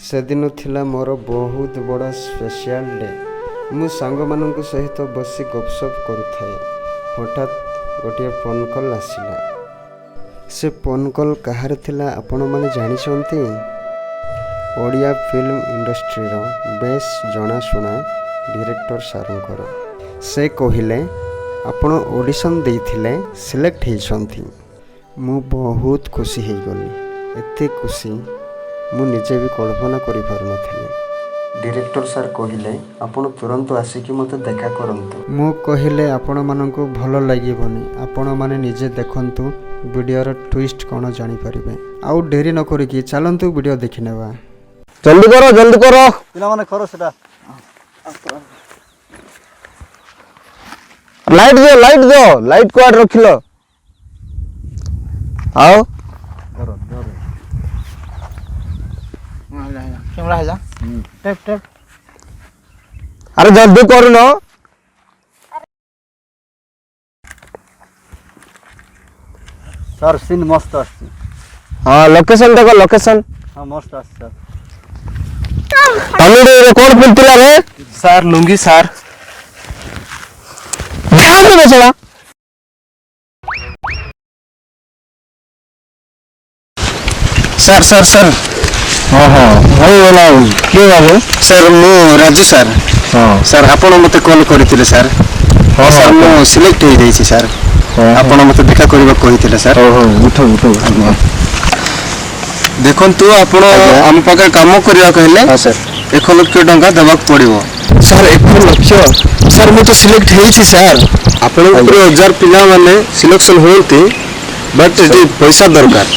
सेदिन थिला मोर बहुत बड़ा स्पेशल डे। मु सांग मानक सहित बसी गपसप करुथाए। हठात गोटे फोन कॉल आसिला। से फोन कॉल कहार थिला आपण माने जानिछंती? ओडिया फिल्म इंडस्ट्री रो बेस जनाशुना डायरेक्टर सारंकर। से कहिले आपण ऑडिशन देइथिले सिलेक्ट हेइछंती। मु बहुत खुशी हे गली। एते खुशी मु निजे भी कल्पना करि पार नथिले। डायरेक्टर सर कहिले आपण तुरंत आसिकी मते देखा करंतु। मु कहिले आपण मानकु भलो लागिबोनी। आपण माने निजे देखंतु वीडियो रो ट्विस्ट कोन जानि परिबे। आउ देरी न करिकी चलंतु वीडियो देखिनेबा। जल्दी करो पिला माने करो सेटा। लाइट क्वाड रखिलो। आओ कैमरा है जा टेप अरे जल्दी करू न। सर सीन मस्त आछि। हाँ लोकेशन देखो लोकेशन। हाँ मस्त आछि सर। तमिल रे कौन पिलतिला रे? Sir lungi sir. ध्यान दे बेचड़ा। सर हाँ भाई बोला किए बाबू? सर मु राजू सर। हाँ सर आपण मते कॉल करथिले सर। हाँ सर मु सिलेक्ट हो जाइछि सर। आपण मते देखा करबा कहिथिले सर। उठो देखंतु आपण हम पाखे काम करिया कहले। हाँ सर 1 लाख टंका देबाक पड़िबो। सर 1 लाख सर मु तो सिलेक्ट हेछि सर। आपण ऊपर 1000 पिला माने सिलेक्शन होंती बट एटी पैसा दरकार।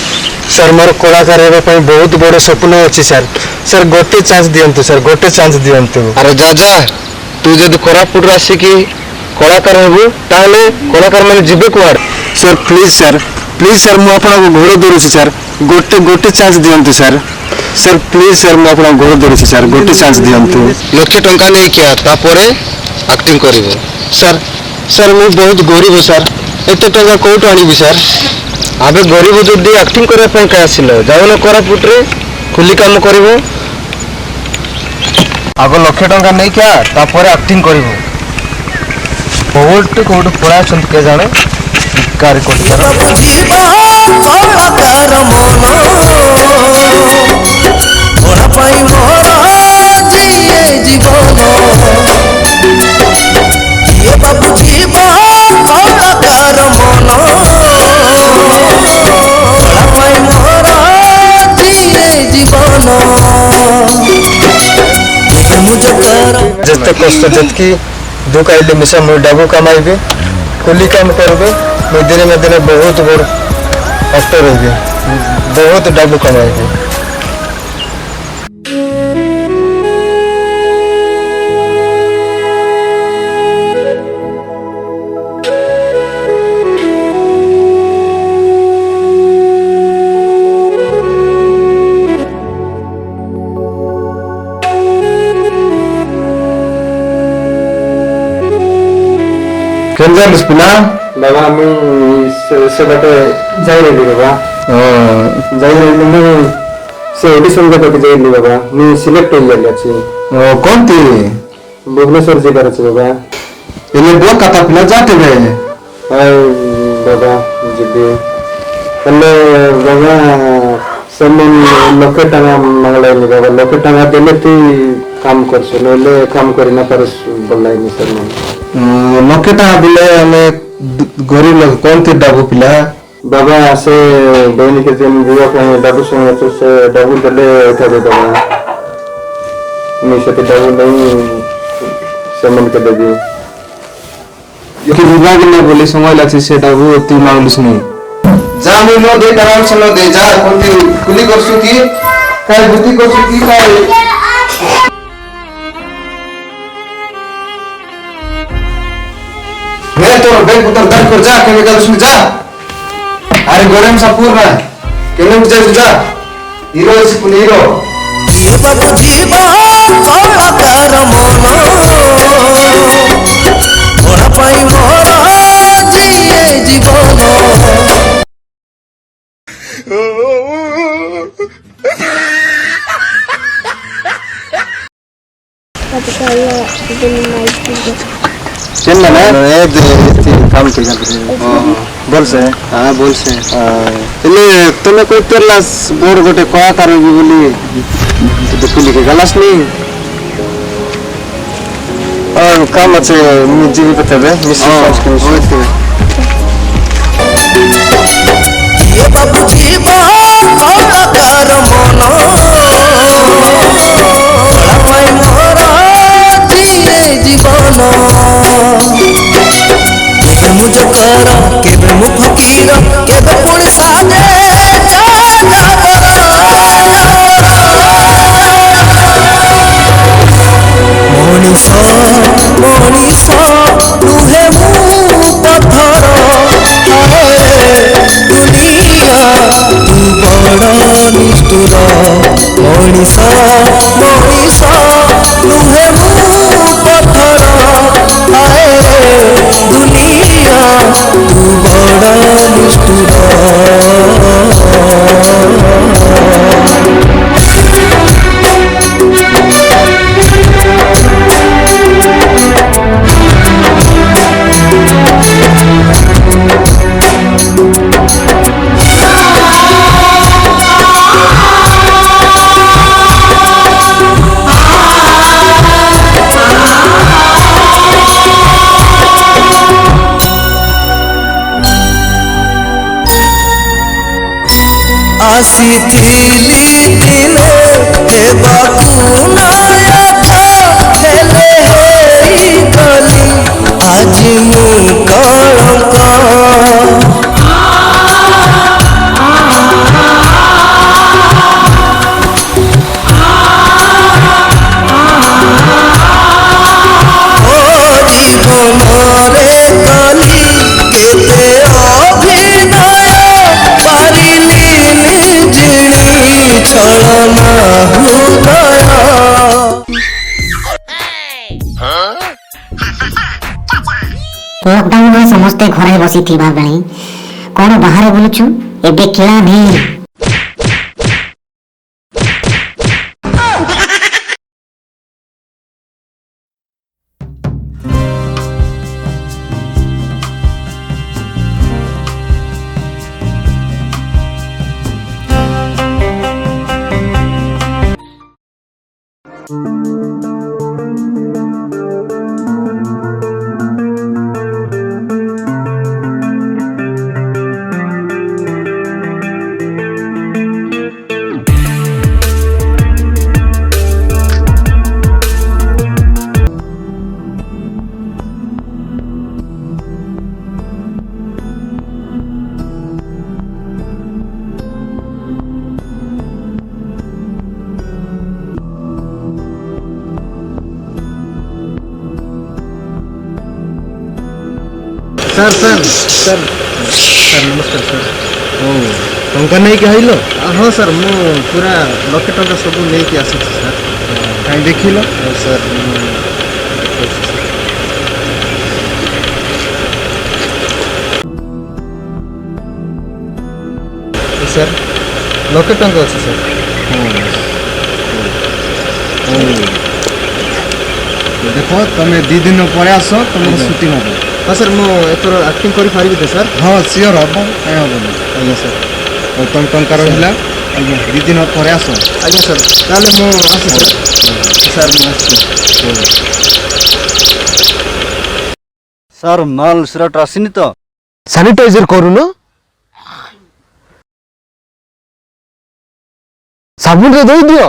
सर मोर कलाकार हेबा पई बहुत बड़ स्वप्न अछि सर। सर गोटे चांस दियंतु सर गोटे चांस दियंतु। अरे जा तू जदि कोरापुट राशि की कलाकार हेबु ताले कलाकार माने जिबे कुआड। सर प्लीज सर मु आपन को घर दरुछि सर। गोटे चांस दियंतु सर। सर प्लीज सर मु आपन घर दरुछि सर गोटे चांस दियंतु। लक्ष टंका नै किया तापरे एक्टिंग करिवो। सर मु बहुत गरीब सर। एते टंका कोठो आनिबि सर? आबे गरीब जदि एक्टिंग करे पय का आसिलो जाउन कोरापुट रे खुली काम करिवो। आगो लक्ष टंका नै क्या तापर एक्टिंग करिवो। बहुत कोड पड़ा छन के जाने कार्य करता जीवा कलाकार मन थोड़ा पाई मोरा जिए जीवन ये बाबू जीवा कलाकार मन थोड़ा पाई मोरा जिए जीवन मुझे कर जते कष्ट जतकी दुख आइले मिसा मोर डाबू कमाइबे कुली काम करबे में दिने बहुत बड़ एक्टर होइबे बहुत डाबू कमाइबे। केंजर स्पिना बाबा मु से बाटे जाई रे बाबा। जाई रे मु से ऑडिशन के तो जाई बाबा। मु सिलेक्ट हो गेल अछि। कौन थी भुवनेश्वर जिल्ला रे बाबा। इने ब्लॉक कथा पिला जाते बे बाबा जिबे पहले बाबा समान लक्ष टंका मांगला बाबा। लक्ष टंका देले तू काम करछ नले काम करि ना परस बोलाई नि सर मन। लक्ष टंका दिले हमें गरीब लोग कौन थी डाबू पिला? बाबा से बहनी के दिन बुआ को डाबू संग तो से डाबू दले उठा दे बाबा। मैं से डाबू नहीं समन के देबी। कि विभाग ने बोले समय लागছে से डाबू तू मांगलिस नहीं। जा मैं नो दे आराम से नो दे जा कोनती कुली करसु की काय बुद्धि करसु की काय मैं तो बैंक उतर दर कर जा केमिकल उसमें जा। अरे गोरम सा पूर्ण केने मुझे जा हीरो इस पुनी हीरो ये बाबू जीवा कलाकार मन थोड़ा पाई मोरा जिए जीवन चल ना ए काम ठीक है बोल से हाँ बोल से ହେଲେ ତମେ କହିପାରିଲା ବୋର୍ଡ ଗୋଟେ କଳାକାର ହେବି ବୋଲି ଦେଖୁଲି କି ଗଲାସ୍ ନି काम ଅଛି ମୁଁ ଯିବି ତ ତେବେ ମିଶିକି ये बाबू जीवा कलाकार मन कलापाई मोरा जिए जीवन केबे मु जोकर केबे मु फकीर केबे पुणी साजे मनीष मनीष नुहे मु पत्थर दुनिया तू बड़ निष्ठुर मनीष मनीष नुहे मु पत्थर दुनिया तू बड़ निष्ठुर ଆସିଥିଲି ଦିନେ ହେବାକୁ ନାୟକ ହେଲେ ହେଇଗଲି ଆଜି ମୁଁ କଳଙ୍କ ଜୀବନରେ କଲି କେତେ ଅଭିନୟ ପାରିଲି ଛଳନା ହୃଦୟ ଲକଡାଉନରେ ସମସ୍ତେ ଘରେ ବସିଥିବା ବେଳେ କଣ ବାହାରେ ବୁଲୁଛୁ ଏବେ ଖେଳା ନେଇ सर सर सर सर नमस्कार सर टंका नहीं कि आइल हाँ सर मु पूरा लक्षे टंका सब नहीं कि आसी सर कहीं देखिल सर सर लक्षे टंका अच्छे सर देख तुम्हें 2 दिन पर आस तुम छुट्टी हम हाँ सर मुझे एक्टिंग कर पारि तो सर हाँ सियोर हम कहीं हम आज्ञा सर और तुम टंका रहा आज्ञा 2 दिन पर आस आज्ञा सर ताले मुझे सर सर सर माल सुरट आसनी तो सैनिटाइजर करूँ साबुन रे दे दियो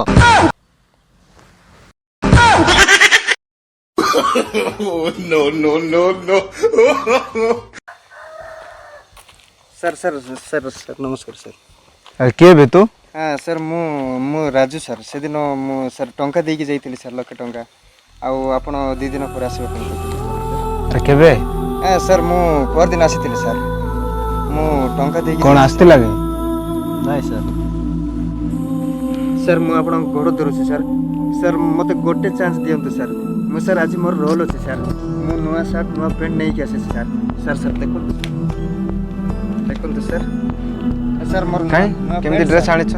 no. Sir sir sir sir नमस्कार सर किए बे तू हाँ सर मु राजू सर से दिन मु सर टंका देकी जाइतिली सर लक्षे टंका आउ आपण 2 दिन पर आसीबो टंका केबे हाँ सर मु पर दिन आसीतिली सर मु टंका देकी कोन आस्तिला बे नाही सर सर मु आपण घर धरुछु सर मते गोटे चांस दियंतु सर मु सर आज मोर रोल अछि सर मु नुआ शर्ट नुआ पैंट नहीं के आसे सर सर देखो तो सर सर मोर केमती ड्रेस आनी छ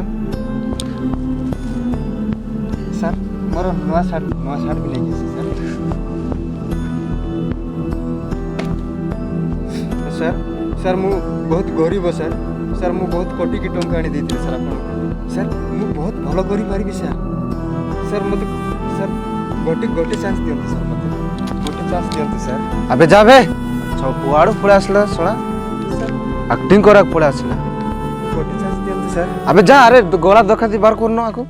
सर मोर नुआ शर्ट भी नहीं के आसे ସାର୍ ସାର୍ ମୁଁ ବହୁତ ଗରିବ ସାର୍ ସାର୍ ମୁଁ ବହୁତ କୋଟିକି ଟଙ୍କା ଆଣି ଦେଇଥିଲି ସାର୍ ଆପଣଙ୍କୁ ସାର୍ ମୁଁ ବହୁତ ଭଲ କରିପାରିବି ସାର୍ ସାର୍ ମୋତେ ସାର୍ ଗୋଟେ ଚାନ୍ସ ଦିଅନ୍ତୁ ସାର୍ ମୋତେ ଗୋଟେ ଚାନ୍ସ ଦିଅନ୍ତୁ ସାର୍ আবে যাবে সব কুয়াড়ু পড়ে আসলা শোনা আক্টিং করা পড়ে আসলা ଗୋଟେ ଚାନ୍ସ ଦିଅନ୍ତୁ ସାର୍ আবে যা আরে গলা দখাতি বার করন আকু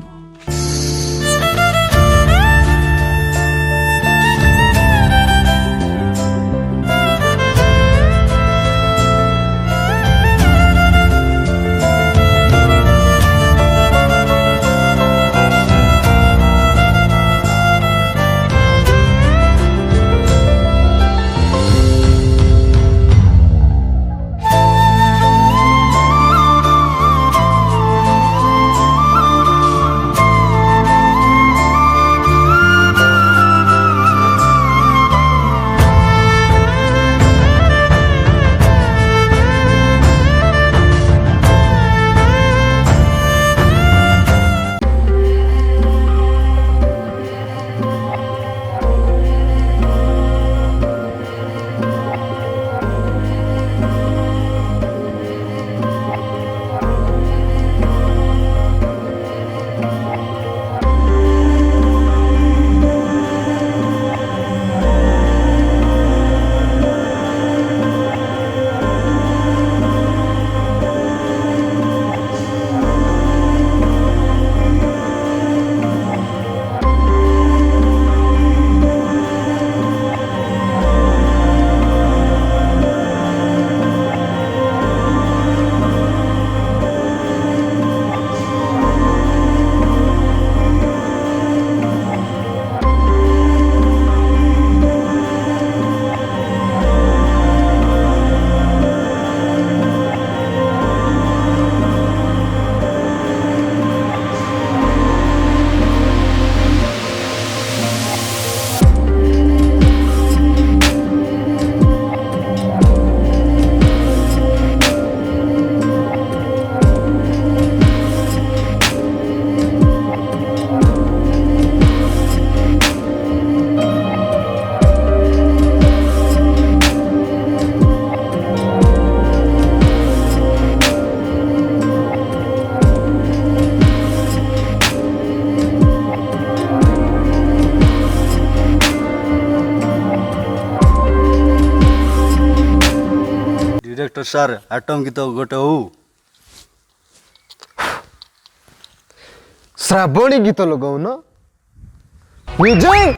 ডিরেক্টর স্যার আটম গীত গোটে হউ শ্রাবণী গীত লগাউন মিউজিক